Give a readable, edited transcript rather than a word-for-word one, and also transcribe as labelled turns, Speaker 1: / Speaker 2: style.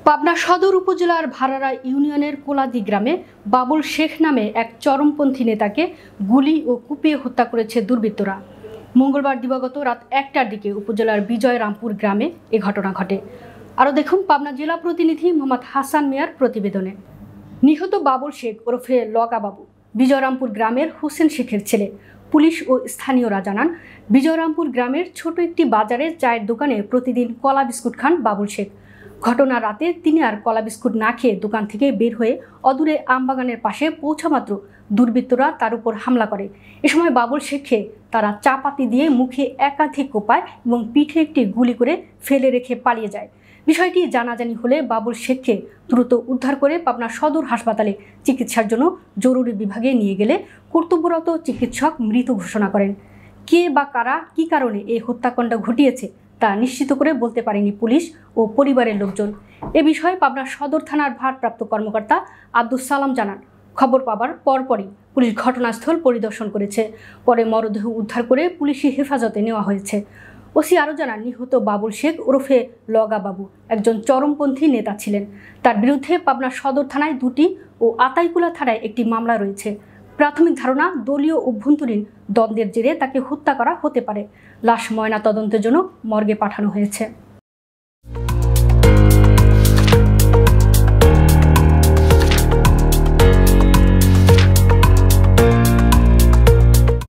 Speaker 1: পাবনা সদর উপজেলার ভাড়ারা ইউনিয়নের কোলাদি গ্রামে বাবুল শেখ নামে এক চরমপন্থী নেতাকে গুলি ও কুপিয়ে হত্যা করেছে দুর্বৃত্তরা। মঙ্গলবার দিবাগত রাত ১টার দিকে উপজেলার বিজয়রামপুর গ্রামে এ ঘটনা ঘটে। আরও দেখুন পাবনা জেলা প্রতিনিধি মোহাম্মদ হাসান মিয়ার প্রতিবেদনে। নিহত বাবুল শেখ ওরফে লগা বাবু বিজয়রামপুর গ্রামের হোসেন শেখের ছেলে। পুলিশ ও স্থানীয়রা জানান, বিজয়রামপুর গ্রামের ছোট একটি বাজারে চায়ের দোকানে প্রতিদিন কলা বিস্কুট খান বাবুল শেখ। ঘটনার রাতে তিনি আর কলা বিস্কুট না খেয়ে দোকান থেকে বের হয়ে অদূরে আমবাগানের পাশে পৌঁছামাত্র দুর্বৃত্তরা তার উপর হামলা করে। এ সময় বাবুল শেখকে তারা চাপাতি দিয়ে মুখে একাধিক কোপায় এবং পিঠে একটি গুলি করে ফেলে রেখে পালিয়ে যায়। বিষয়টি জানাজানি হলে বাবুল শেখকে দ্রুত উদ্ধার করে পাবনা সদর হাসপাতালে চিকিৎসার জন্য জরুরি বিভাগে নিয়ে গেলে কর্তব্যরত চিকিৎসক মৃত ঘোষণা করেন। কে বা কারা কী কারণে এই হত্যাকাণ্ড ঘটিয়েছে তা নিশ্চিত করে বলতে পারেনি পুলিশ ও পরিবারের লোকজন। এ বিষয়ে পাবনা সদর থানার ভারপ্রাপ্ত কর্মকর্তা আব্দুস সালাম জানান, খবর পাবার পরপরই পুলিশ ঘটনাস্থল পরিদর্শন করেছে। পরে মরদেহ উদ্ধার করে পুলিশি হেফাজতে নেওয়া হয়েছে। ওসি আরও জানান, নিহত বাবুল শেখ ওরফে লগা বাবু একজন চরমপন্থী নেতা ছিলেন। তার বিরুদ্ধে পাবনা সদর থানায় ২টি ও আতাইকুলা থানায় একটি মামলা রয়েছে। প্রাথমিক ধারণা, দলীয় অভ্যন্তরীণ দ্বন্দ্বের জেরে তাকে হত্যা করা হতে পারে। লাশ ময়না তদন্তের জন্য মর্গে পাঠানো হয়েছে।